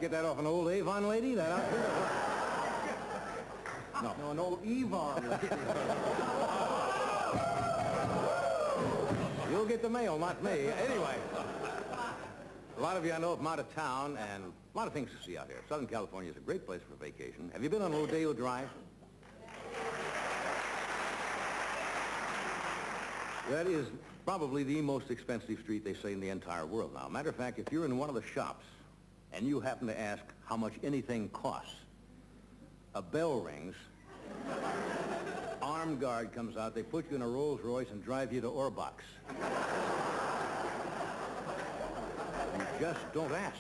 Get that off an old Avon lady, that outfit? No, an old Avon lady. You'll get the mail, not me. Anyway, a lot of you I know from out of town, and a lot of things to see out here. Southern California is a great place for vacation. Have you been on Rodeo Drive? That is probably the most expensive street, they say, in the entire world now. Matter of fact, if you're in one of the shops and you happen to ask how much anything costs, a bell rings, armed guard comes out, they put you in a Rolls Royce and drive you to Orbox. You just don't ask.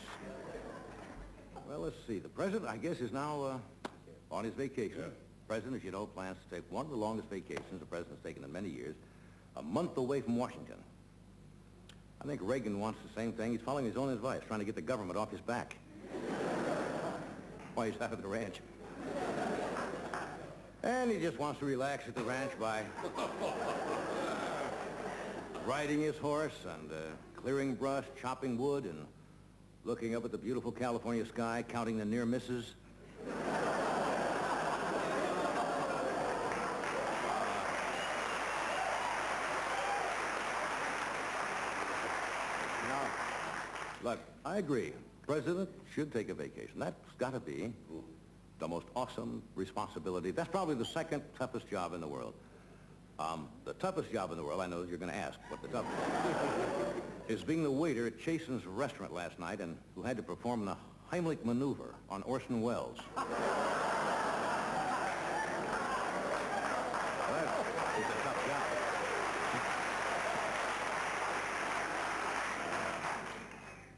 Well, let's see. The president, I guess, is now on his vacation. Yeah. The president, as you know, plans to take one of the longest vacations the president's taken in many years, a month away from Washington. I think Reagan wants the same thing. He's following his own advice, trying to get the government off his back while he's out at the ranch. And he just wants to relax at the ranch by riding his horse and clearing brush, chopping wood, and looking up at the beautiful California sky, counting the near misses. Look, I agree. President should take a vacation. That's got to be the most awesome responsibility. That's probably the second toughest job in the world. The toughest job in the world, I know you're going to ask what the toughest is being the waiter at Chasen's restaurant last night and who had to perform the Heimlich maneuver on Orson Welles. That is a tough job.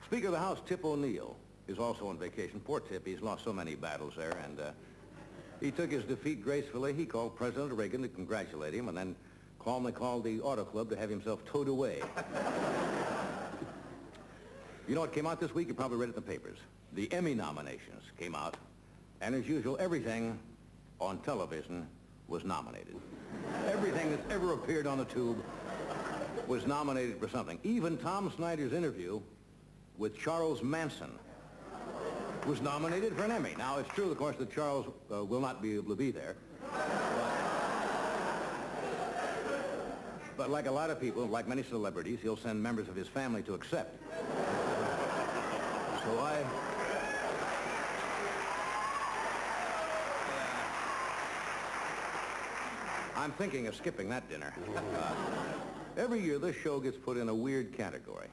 Speaker of the House, Tip O'Neill, is also on vacation. Poor Tip, he's lost so many battles there, and he took his defeat gracefully. He called President Reagan to congratulate him, and then calmly called the Auto Club to have himself towed away. You know what came out this week? You probably read it in the papers. The Emmy nominations came out, and as usual, everything on television was nominated. Everything that's ever appeared on the tube was nominated for something. Even Tom Snyder's interview with Charles Manson was nominated for an Emmy. Now, it's true, of course, that Charles will not be able to be there. But like a lot of people, like many celebrities, he'll send members of his family to accept. So I'm thinking of skipping that dinner. Every year, this show gets put in a weird category.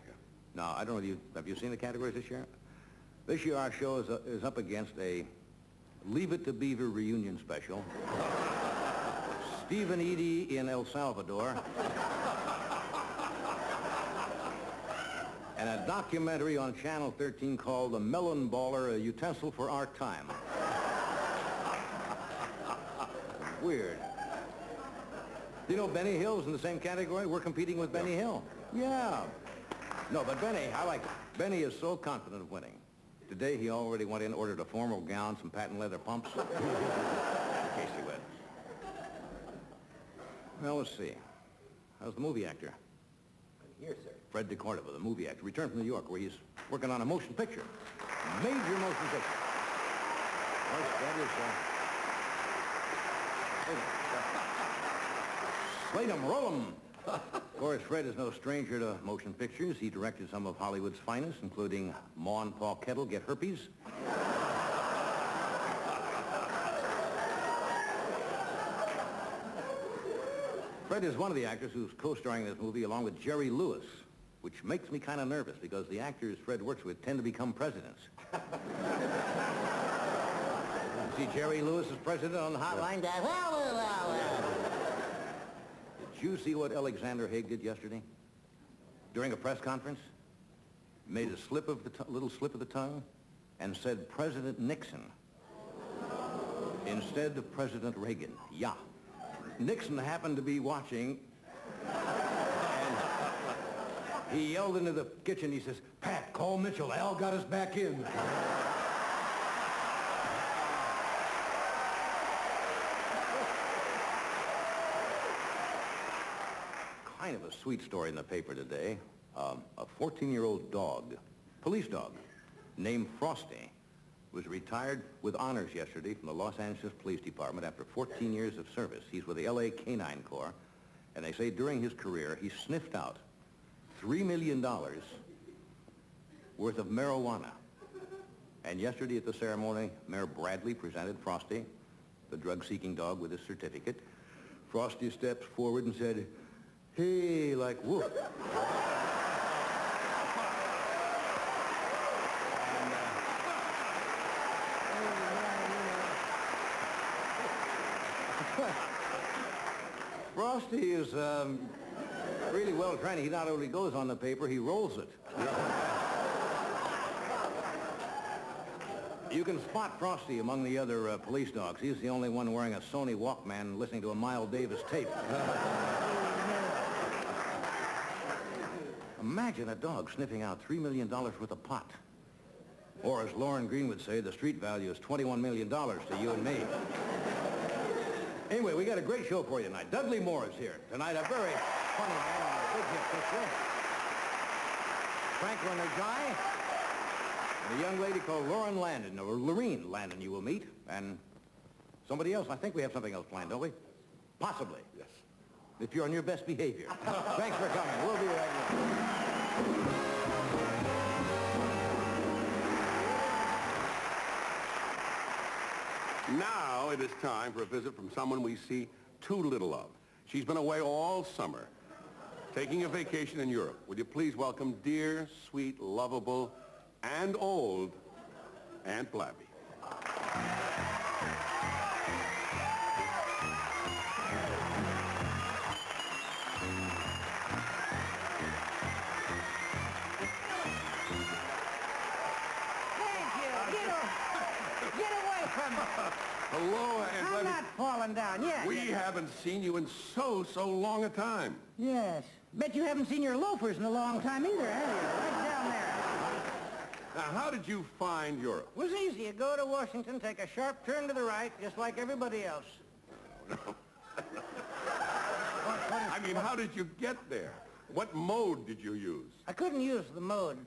Now, I don't know, have you seen the categories this year? This year, our show is up against a Leave It to Beaver reunion special, Stephen Edie in El Salvador, and a documentary on Channel 13 called The Melon Baller, a Utensil for Our Time. Weird. Do you know Benny Hill's in the same category? We're competing with Benny Hill. Yeah. No, but Benny, I like it. Benny is so confident of winning. Today, he already went in, ordered a formal gown, some patent leather pumps, in case he went. Well, let's see. How's the movie actor? I'm here, sir. Fred DeCordova, the movie actor, returned from New York, where he's working on a motion picture. Major motion picture. Well, that is, slate 'em, roll 'em. Of course, Fred is no stranger to motion pictures. He directed some of Hollywood's finest, including Ma and Pa Kettle Get Herpes. Fred is one of the actors who's co-starring in this movie along with Jerry Lewis, which makes me kind of nervous because the actors Fred works with tend to become presidents. You see Jerry Lewis is president on the hotline? Did you see what Alexander Haig did yesterday? During a press conference, made a little slip of the tongue and said President Nixon instead of President Reagan. Yeah. Nixon happened to be watching, and he yelled into the kitchen. He says, "Pat, call Mitchell. Al got us back in." Kind of a sweet story in the paper today. A 14-year-old dog, police dog, named Frosty, was retired with honors yesterday from the Los Angeles Police Department after 14 years of service. He's with the L.A. Canine Corps, and they say during his career he sniffed out $3 million worth of marijuana. And yesterday at the ceremony, Mayor Bradley presented Frosty, the drug-seeking dog, with his certificate. Frosty steps forward and said, "Hey," like woof. Frosty is really well trained. He not only goes on the paper, he rolls it. You can spot Frosty among the other police dogs. He's the only one wearing a Sony Walkman listening to a Miles Davis tape. Imagine a dog sniffing out $3 million worth of pot. Or as Laurene Green would say, the street value is $21 million to you and me. Anyway, we got a great show for you tonight. Dudley Moore is here tonight, a very funny man on a big hit picture. Franklin the Guy, and a young lady called Landon, or Laurene Landon you will meet, and somebody else. I think we have something else planned, don't we? Possibly. Yes. If you're on your best behavior. Thanks for coming. We'll be right back. Now it is time for a visit from someone we see too little of. She's been away all summer, taking a vacation in Europe. Would you please welcome dear, sweet, lovable, and old Aunt Blabby. Hello, Aunt I'm Blabby. not falling down yet. We haven't seen you in so long a time. Yes. Bet you haven't seen your loafers in a long time either, have you? Right down there. Now, how did you find Europe? It was easy. You go to Washington, take a sharp turn to the right, just like everybody else. I mean, how did you get there? What mode did you use? I couldn't use the mode.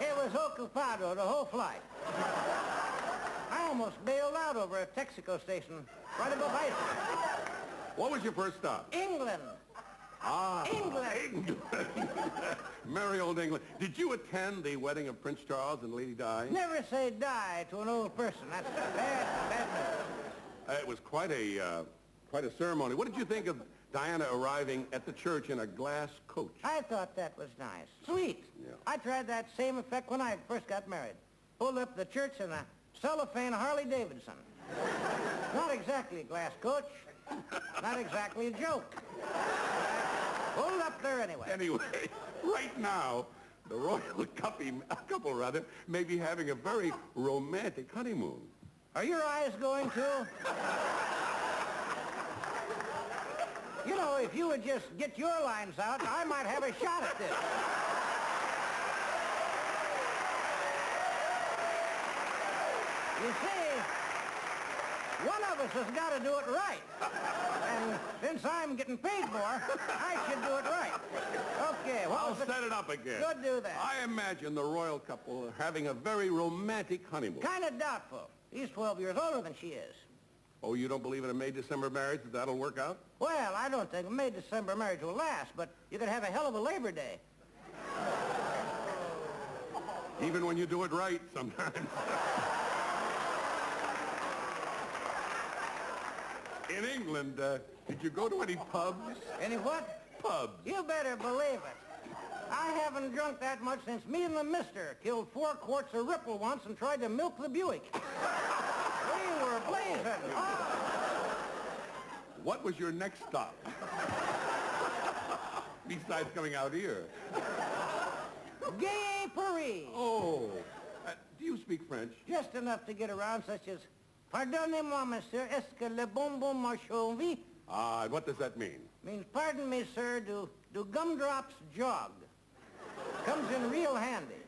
It was occupado the whole flight. I almost bailed out over at Texaco station, right above Iceland. What was your first stop? England. Ah, England. Merry old England. Did you attend the wedding of Prince Charles and Lady Di? Never say die to an old person. That's bad news. It was quite a ceremony. What did you think of Diana arriving at the church in a glass coach? I thought that was nice. Sweet. Yeah. I tried that same effect when I first got married. Pulled up the church in a cellophane Harley Davidson. Not exactly a glass coach. Not exactly a joke. Pulled up there anyway. Anyway, right now, the royal couple may be having a very romantic honeymoon. Are your eyes going too? You know, if you would just get your lines out, I might have a shot at this. You see, one of us has got to do it right. And since I'm getting paid more, I should do it right. Okay, well, I'll set it up again. Good, do that. I imagine the royal couple are having a very romantic honeymoon. Kind of doubtful. He's 12 years older than she is. Oh, you don't believe in a May-December marriage that that'll work out? Well, I don't think a May-December marriage will last, but you could have a hell of a Labor Day. Even when you do it right, sometimes. In England, did you go to any pubs? Any what? Pubs. You better believe it. I haven't drunk that much since me and the mister killed 4 quarts of Ripple once and tried to milk the Buick. We were blazing. Oh. What was your next stop? Besides coming out here. Gay Paris. Oh. Do you speak French? Just enough to get around, such as, pardonnez-moi, monsieur, est-ce que le bonbon marche en vie? Ah, what does that mean? Means, pardon me, sir, do gumdrops jog? Comes in real handy.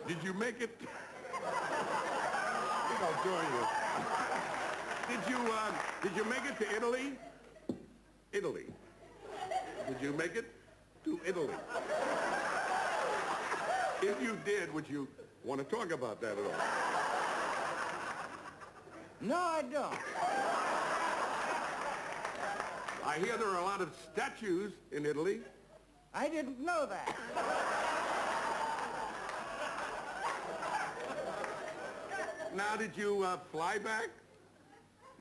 Did you make it? I think I'll join you. Did you make it to Italy? Italy. Did you make it to Italy? If you did, would you want to talk about that at all? No, I don't. I hear there are a lot of statues in Italy. I didn't know that. Now, did you fly back?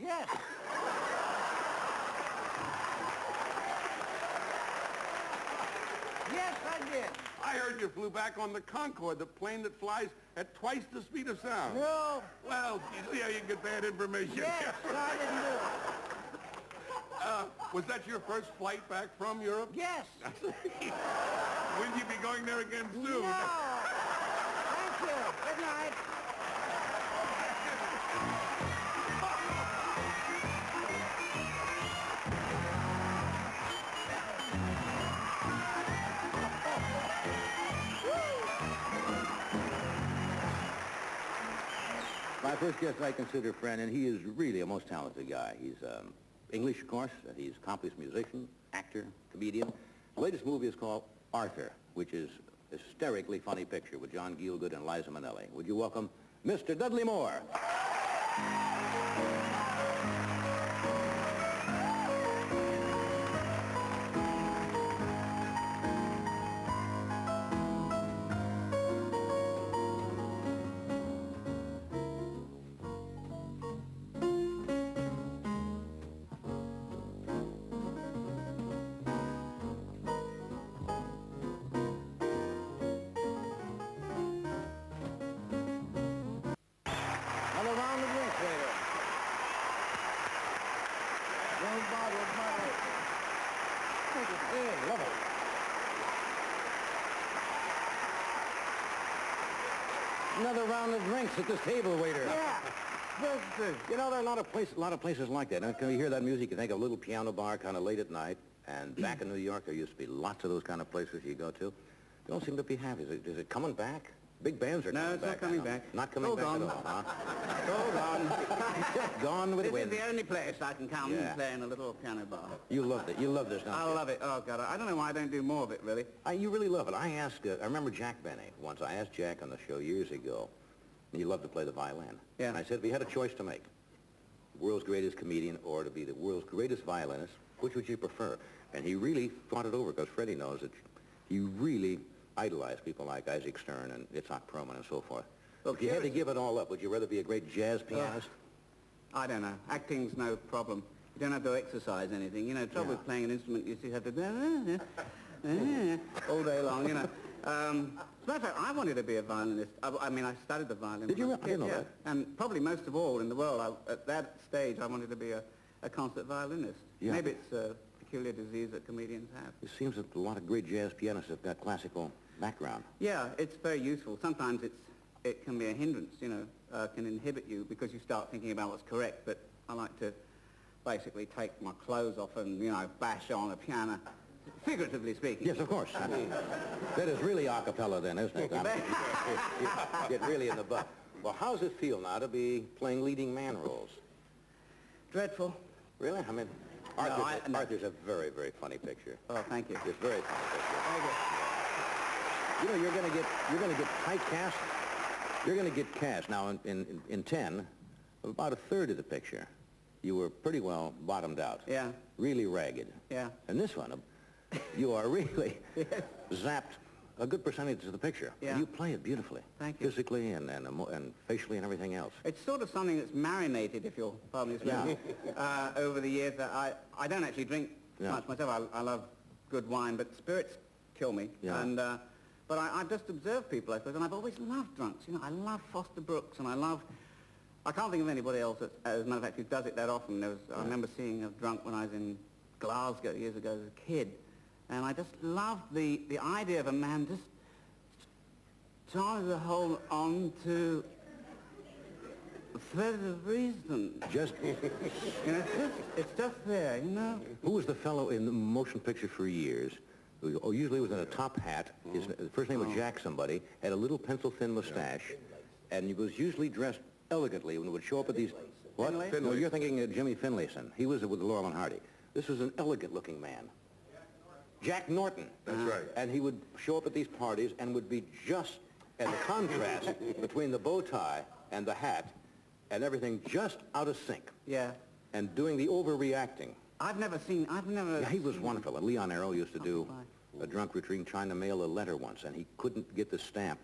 Yes. Yes, I did. I heard you flew back on the Concorde, the plane that flies at twice the speed of sound. No. Well, yeah, you get bad information. Yes, I didn't do it. Was that your first flight back from Europe? Yes. Will you be going there again soon? No. Thank you. Good night. My first guest I consider a friend, and he is really a most talented guy. He's English, of course. He's accomplished musician, actor, comedian. The latest movie is called Arthur, which is a hysterically funny picture with John Gielgud and Liza Minnelli. Would you welcome Mr. Dudley Moore? Another round of drinks later. One bottle of bottle. Hey, love it. Another round of drinks at this table, waiter. Yeah. You know, there are a lot of places like that. Now, can you hear that music? You think of a little piano bar kind of late at night. And back in New York, there used to be lots of those kind of places you go to. They don't seem to be happy. Is it coming back? Big bands are coming back. No, it's not coming now. back. Not coming back Gone. at all, huh? All gone. Just gone with the This is wind. the only place I can come Yeah. and play in a little piano bar. You loved it. You love this, don't I you? love it. Oh, God, I don't know why I don't do more of it, really. You really love it. I remember Jack Benny once. I asked Jack on the show years ago, and he loved to play the violin. Yeah. And I said, if you had a choice to make, world's greatest comedian or to be the world's greatest violinist, which would you prefer? And he really thought it over, because Freddie knows that he really idolized people like Isaac Stern and Itzhak Perlman and so forth. Well, if you had to give it all up, would you rather be a great jazz pianist? I don't know. Acting's no problem. You don't have to exercise anything. You know, the trouble with playing an instrument, you still have to do all day long, you know. As a matter of fact, I wanted to be a violinist. I mean, I studied the violin. Did you? when was a I didn't kid, know yeah. that. And probably most of all in the world, at that stage, I wanted to be a concert violinist. Yeah. Maybe it's a peculiar disease that comedians have. It seems that a lot of great jazz pianists have got classical background. Yeah, it's very useful. Sometimes it can be a hindrance, you know, can inhibit you because you start thinking about what's correct. But I like to basically take my clothes off and, you know, bash on a piano, figuratively speaking. Yes, of course. That is really a cappella then, isn't it? You get really in the butt. Well, how does it feel now to be playing leading man roles? Dreadful. Really? I mean, Arthur's a very, very funny picture. Oh, thank you. It's a very funny picture. Thank you. You know, you're going to get typecast. You're going to get cast now in 10, about a third of the picture. You were pretty well bottomed out. Yeah. Really ragged. Yeah. And this one, you are really zapped a good percentage of the picture. Yeah. And you play it beautifully. Thank you. Physically and facially and everything else. It's sort of something that's marinated, if you'll pardon me, over the years. I don't actually drink much myself. I love good wine, but spirits kill me. Yeah. And but I've just observed people, I suppose, and I've always loved drunks. You know, I love Foster Brooks, and I can't think of anybody else, as a matter of fact, who does it that often. I remember seeing a drunk when I was in Glasgow years ago as a kid, and I just loved the idea of a man just trying to hold on to the thread of reason. Just, You know, it's just there, you know. who was the fellow in the motion picture for years? Who usually was in a top hat. His first name was Jack somebody, had a little pencil-thin mustache, and he was usually dressed elegantly when he would show up at these... What? Finlay? No, you're thinking of Jimmy Finlayson. He was with Laurel and Hardy. This was an elegant-looking man. Jack Norton. That's right. And he would show up at these parties and would be just And the contrast between the bow tie and the hat and everything just out of sync. Yeah. And doing the overreacting. I've never... Yeah, he was wonderful. And Leon Arrow used to do a drunk routine trying to mail a letter once, and he couldn't get the stamp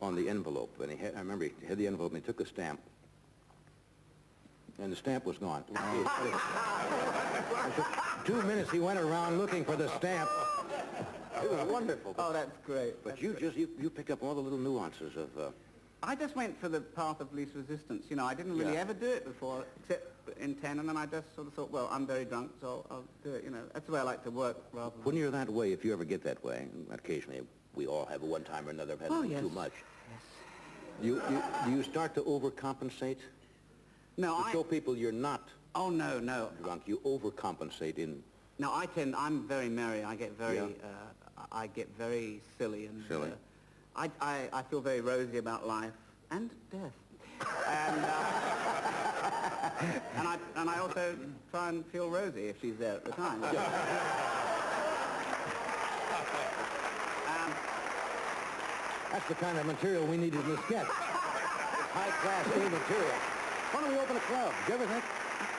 on the envelope. And I remember he had the envelope, and he took the stamp, and the stamp was gone. For 2 minutes he went around looking for the stamp. It was wonderful. Oh, that's great. But you picked up all the little nuances of... I just went for the path of least resistance. You know, I didn't really ever do it before, except in 10, and then I just sort of thought, well, I'm very drunk, so I'll do it, you know. That's the way I like to work, rather than... When you're that way, if you ever get that way, and occasionally we all have at one time or another had too much. Yes. Do you start to overcompensate? No, to show people you're not Oh, no, no. drunk, you overcompensate in... No, I'm very merry. I get very silly and... Silly. I feel very rosy about life and death. And I also try and feel Rosie if she's there at the time. That's the kind of material we need in the sketch. It's high-class A material. Why don't we open a club? Do you ever think?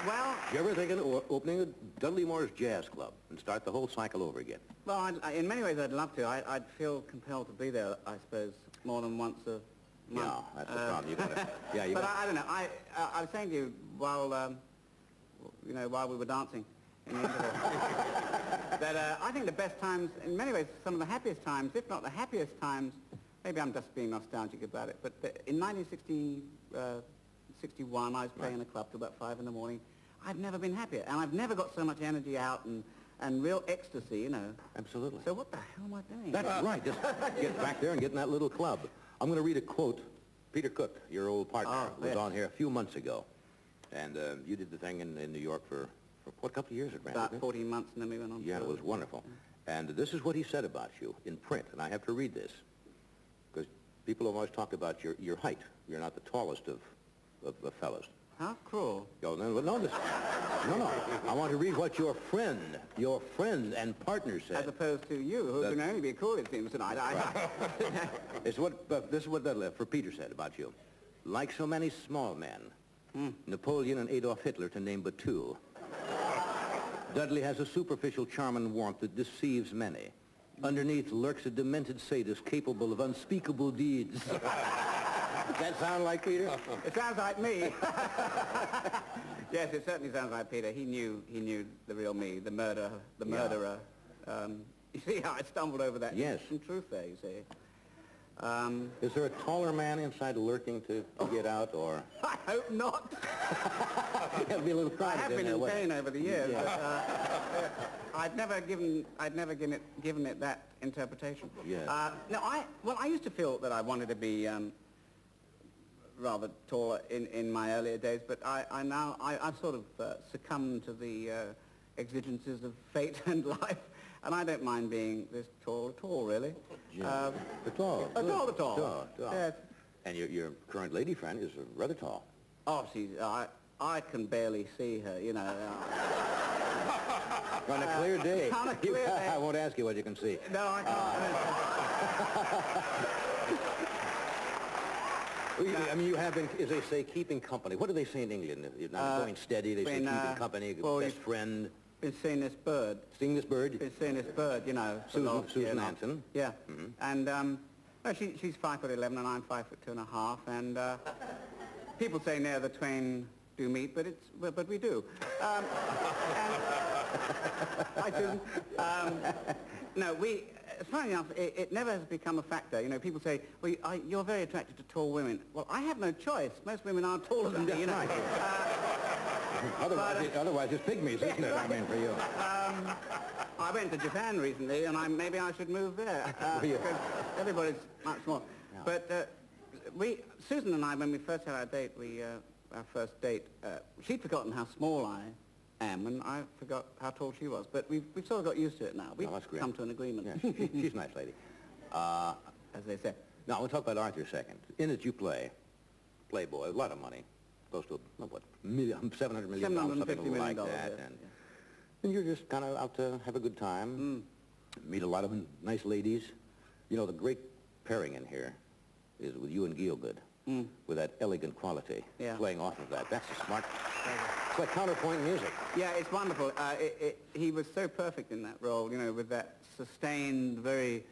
Well... Do you ever think of opening a Dudley Moore's Jazz Club and start the whole cycle over again? Well, in many ways I'd love to. I'd feel compelled to be there, I suppose, more than once a month. Yeah, that's the problem. You gotta, but I don't know. I was saying to you while we were dancing in the interval, that I think the best times, in many ways, some of the happiest times, if not the happiest times, maybe I'm just being nostalgic about it, but in 1961, I was playing in a club till about 5 in the morning. I've never been happier, and I've never got so much energy out and real ecstasy, you know. Absolutely. So what the hell am I doing? That's right. Just get back there and get in that little club. I'm going to read a quote. Peter Cook, your old partner, was on here a few months ago. And you did the thing in New York for what, couple of years it ran? About 14 months, and then we went on. Yeah, it was wonderful. And this is what he said about you in print, and I have to read this. Because people have always talked about your height. You're not the tallest of fellas. How cruel. No, no. I want to read what your friend and partner said. As opposed to you, who can only be cool, it seems tonight. This is what Dudley, for Peter said about you. Like so many small men, Napoleon and Adolf Hitler to name but two, Dudley has a superficial charm and warmth that deceives many. Underneath lurks a demented sadist capable of unspeakable deeds. Does that sound like Peter? It sounds like me. Yes, it certainly sounds like Peter. He knew the real me, the murderer. You see how I stumbled over that? Yes. Some truth there, you see. Is there a taller man inside lurking to get out, or? I hope not. That'll be a little private. I have been in pain over the years. Yeah. But, I'd never given it that interpretation. Yes. No, I used to feel that I wanted to be rather taller in my earlier days, but I've sort of succumbed to the exigencies of fate and life, and I don't mind being this tall at all, really. Yeah. Tall. Tall. Yes. And your current lady friend is rather tall. Oh, I can barely see her, you know. On a clear day. On a clear day. I won't ask you what you can see. No, I can't. I mean, you have been, as they say, keeping company. What do they say in England? You're not going steady. They say keeping company, best friend. Been seeing this bird. Seeing this bird? Been seeing this bird, you know. Susan Anson. Yeah. Mm-hmm. And no, she's 5'11" and I'm 5'2½", and people say ne'er the twain do meet, but we do. Hi, Susan. No, funny enough, it never has become a factor. You know, people say, well, you're very attracted to tall women. Well, I have no choice. Most women are taller than me, you know. Otherwise, it's pygmies, isn't it? I mean, for you. I went to Japan recently, and maybe I should move there. Because everybody's much more. Yeah. But Susan and I, when we first had our date, our first date, she'd forgotten how small I am, and I forgot how tall she was. But we've sort of got used to it now. We've come to an agreement. Yeah, she's a nice lady. As they say. Now, we'll talk about Arthur a second. In it, you play Playboy, a lot of money, close to, what, $700 million, something like that. And you're just kind of out to have a good time, meet a lot of nice ladies. You know, the great pairing in here is with you and Gielgud, with that elegant quality, playing off of that. That's a smart... It's like counterpoint music. Yeah, it's wonderful. He was so perfect in that role, you know, with that sustained, very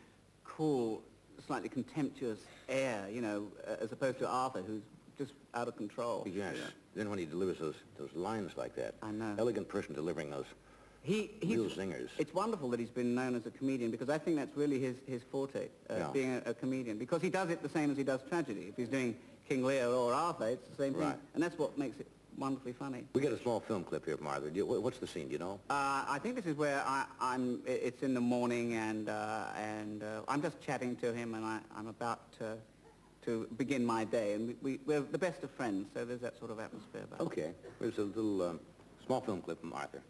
cool, slightly contemptuous air, you know, as opposed to Arthur, who's just out of control. Yes. Then when he delivers those lines like that. I know. Elegant person delivering those real zingers. It's wonderful that he's been known as a comedian, because I think that's really his forte, being a comedian, because he does it the same as he does tragedy. If he's doing King Lear or Arthur, it's the same thing. Right. And that's what makes it wonderfully funny. We get a small film clip here from Arthur. What's the scene, do you know? I think this is where it's in the morning, and I'm just chatting to him, and I'm about to begin my day, and we're the best of friends, so there's that sort of atmosphere about it. Okay. There's a little small film clip from Arthur.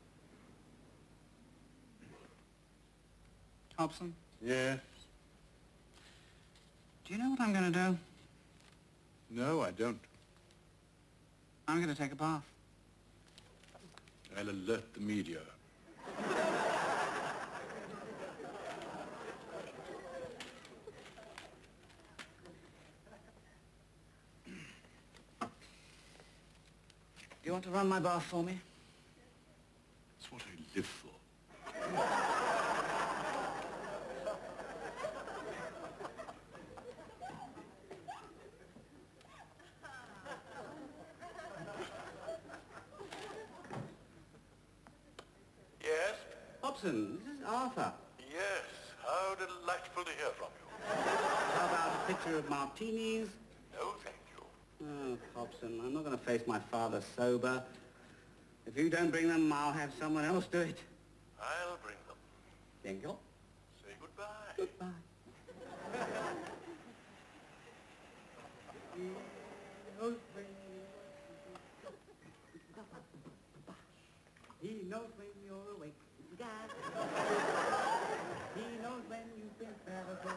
Hobson? Yes? Do you know what I'm going to do? No, I don't. I'm going to take a bath. I'll alert the media. Do you want to run my bath for me? That's what I live for. Yes? Hobson, this is Arthur. Yes. How delightful to hear from you. How about a picture of martinis? No, thank you. Oh, Hobson, I'm not going to face my father sober. If you don't bring them, I'll have someone else do it. I'll bring them. Thank you. Say goodbye. Goodbye. He knows when you're awake. He knows when you've been fed away.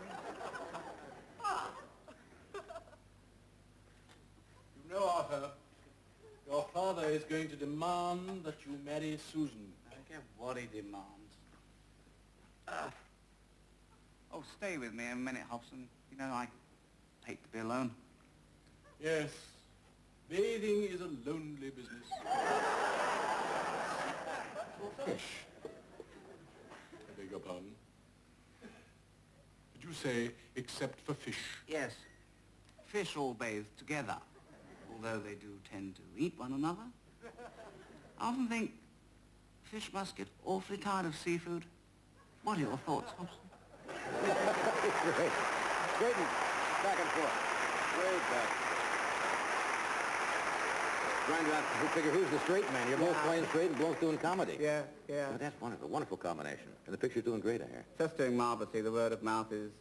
You know, Arthur, your father is going to demand that you marry Susan. I don't care what he demands. Oh, stay with me a minute, Hobson. You know, I hate to be alone. Yes, bathing is a lonely business. Fish. I beg your pardon. Did you say except for fish? Yes. Fish all bathe together, although they do tend to eat one another. I often think fish must get awfully tired of seafood. What are your thoughts, Hobson? Great. Straight and back and forth. Straight back. Trying to figure who's the straight man. You're both playing straight and both doing comedy. Yeah. But that's wonderful. Wonderful combination. And the picture's doing great, I hear. Just doing marvelously. The word of mouth is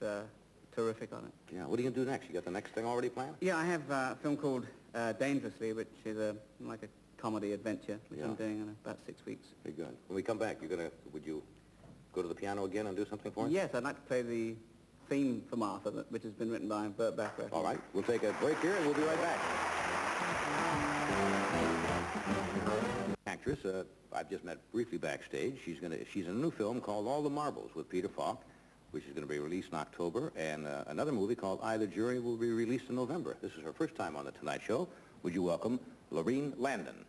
terrific on it. Yeah. What are you going to do next? You got the next thing already planned? Yeah, I have a film called Dangerously, which is like a comedy adventure, which I'm doing in about 6 weeks. Very good. When we come back, would you go to the piano again and do something for us? Yes, I'd like to play the theme for Martha, which has been written by Burt Bacharach. All right. We'll take a break here and we'll be right back. Actress, I've just met briefly backstage. She's in a new film called All the Marbles with Peter Falk, which is going to be released in October, and another movie called I, the Jury will be released in November. This is her first time on The Tonight Show. Would you welcome Laurene Landon?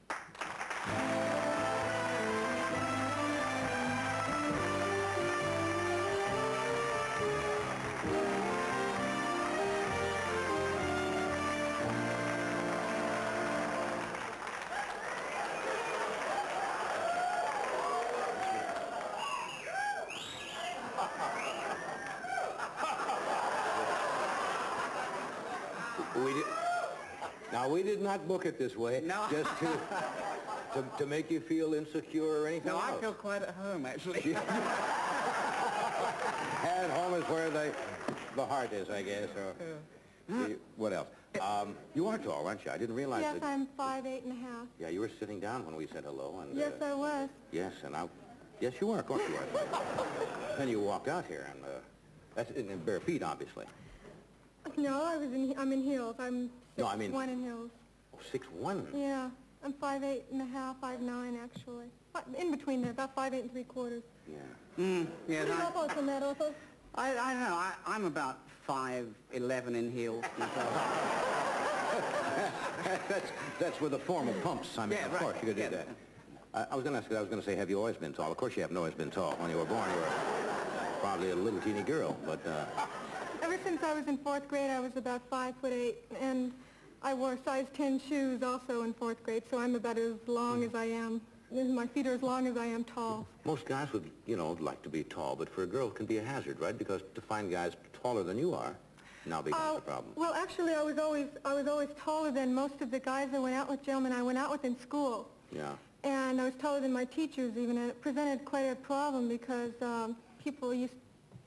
We did not book it this way. No. Just to make you feel insecure or anything No, else. I feel quite at home, actually. At home is where the heart is, I guess. Or what else? You are tall, aren't you? I didn't realize Yes, that. I'm 5'8" and a half. Yeah, you were sitting down when we said hello. And, Yes, I was. Yes, yes, you were. Of course you were. Then you walked out here, and that's in bare feet, obviously. No, I'm in heels. I'm 6'1" No, I mean- in heels. Oh, 6'1". Yeah, I'm 5'8" and a half, 5'9" actually. In between there, about 5'8" and 3/4. Yeah. Yeah, Pretty close on that also. I don't know. I'm about 5'11" in heels myself. That's with the formal pumps. I mean, Yeah, of right. course, you could do Yeah. that. I was going to say, have you always been tall? Of course you haven't always been tall. When you were born, you were probably a little teeny girl, but... Ever since I was in 4th grade, I was about 5'8", and I wore size 10 shoes also in 4th grade, so I'm about as long as I am. My feet are as long as I am tall. Most guys would, like to be tall, but for a girl it can be a hazard, right? Because to find guys taller than you are now becomes a problem. Well, actually, I was always taller than most of the guys I went out with, gentlemen I went out with in school. Yeah. And I was taller than my teachers even, and it presented quite a problem because people used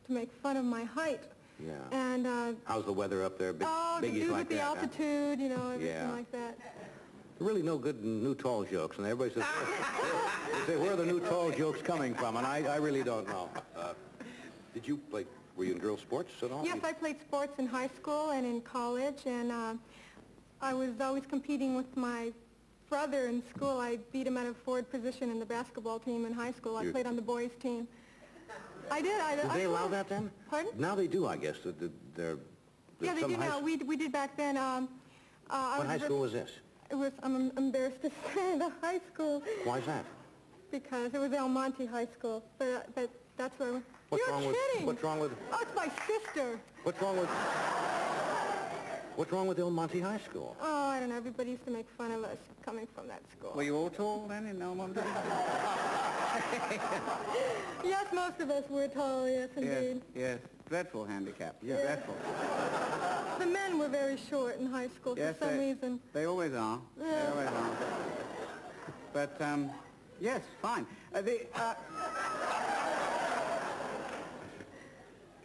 to make fun of my height. Yeah. And how's the weather up there? the Biggies dude like with the that, huh? altitude, everything Yeah. like that. Really no good new tall jokes, and everybody says, they say, where are the new tall jokes coming from? And I really don't know. Were you in girls' sports at all? Yes, I played sports in high school and in college, and I was always competing with my brother in school. I beat him at a forward position in the basketball team in high school. I played on the boys' team. I did. Did they allow that then? Pardon? Now they do, I guess. Yeah, they do now. We did back then. What high school was this? It was, I'm embarrassed to say, the high school. Why is that? Because it was El Monte High School, but that's where. You're kidding. What's wrong with? Oh, it's my sister. What's wrong with El Monte High School? Oh, I don't know. Everybody used to make fun of us coming from that school. Were you all tall then in El Monte? Yes, most of us were tall. Yes, indeed. Yes. Dreadful handicap. Yeah. Dreadful. The men were very short in high school Yes, for some reason. They always are. They Yeah. always are. But, yes, fine.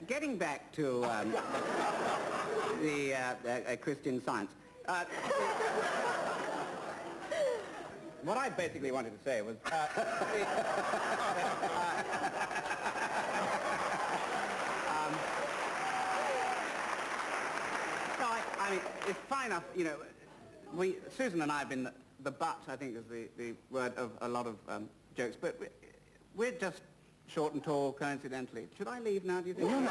Getting back to the Christian Science, what I basically wanted to say was... no, I mean, it's fine enough, Susan and I have been the butt, I think is the word of a lot of jokes, but we're just short and tall, coincidentally. Should I leave now, do you think? No.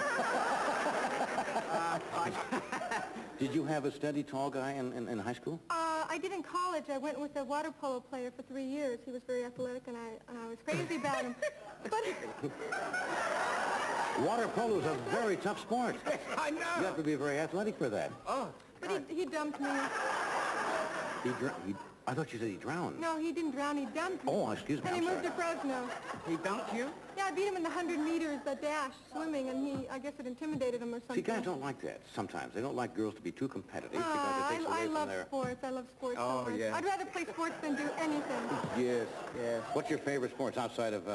Did you have a steady tall guy in high school? I did in college. I went with a water polo player for 3 years. He was very athletic, and I was crazy about him. But Water polo is a very tough sport. I know! You have to be very athletic for that. Oh, but he dumped me. I thought you said he drowned. No, he didn't drown. He dumped me. Oh, excuse me, And I'm he moved sorry. to Fresno. he dumped you? Yeah, I beat him in the 100 meters, the dash, swimming, and I guess it intimidated him or something. See, guys don't like that sometimes. They don't like girls to be too competitive because it takes away I from love their... sports. I love sports Oh, so much. yeah. I'd rather play sports than do anything. Yes, yes. What's your favorite sports outside of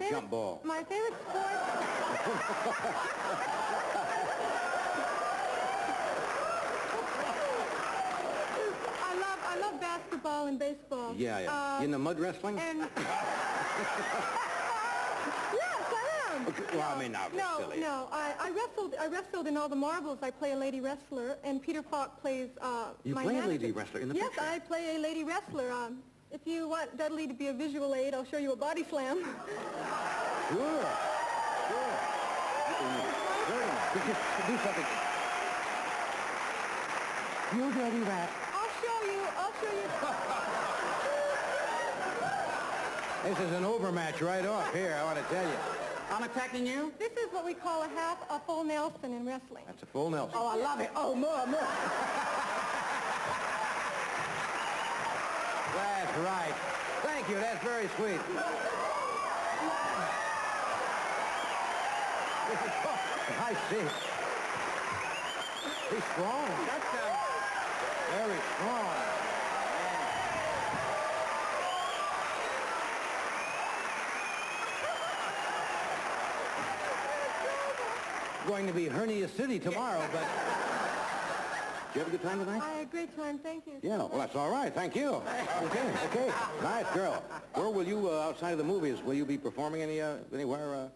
jump ball? My favorite sport... I love basketball and baseball. Yeah. You into mud wrestling? And... Yes, I am. Okay, well, I mean, now, silly. No. I wrestled in all the marbles. I play a lady wrestler, and Peter Falk plays You my play a manager. lady wrestler in the Yes, picture? I play a lady wrestler. If you want Dudley to be a visual aid, I'll show you a body slam. Sure. Very nice. Just do something. You dirty rat. I'll show you. This is an overmatch right off here, I want to tell you. I'm attacking you? This is what we call a full Nelson in wrestling. That's a full Nelson. Oh, I love it. Oh, more. That's right. Thank you, that's very sweet. I see. He's strong. That's, Very strong. Going to be Hernia City tomorrow, but... Did you have a good time tonight? I had a great time. Thank you. Yeah, well, that's all right. Thank you. Okay. Nice girl. Where will you, outside of the movies, will you be performing anywhere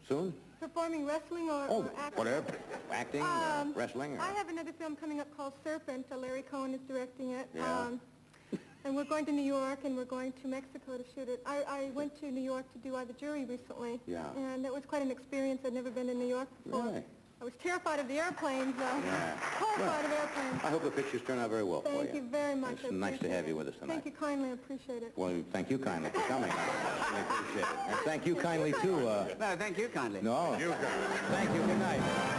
soon? Performing wrestling or acting? Whatever. Acting, wrestling? Or... I have another film coming up called Serpent. Larry Cohen is directing it. Yeah. And we're going to New York, and we're going to Mexico to shoot it. I went to New York to do the jury recently. Yeah. And it was quite an experience. I'd never been to New York before. Really? I was terrified of the airplanes, though. Yeah. Terrified of airplanes. I hope the pictures turn out very well for you. Thank you very much. It's nice to have you with us tonight. Thank you kindly. I appreciate it. Well, thank you kindly for coming. I appreciate it. And thank you kindly, too. No, thank you kindly. No. You got it. Thank you. Good night.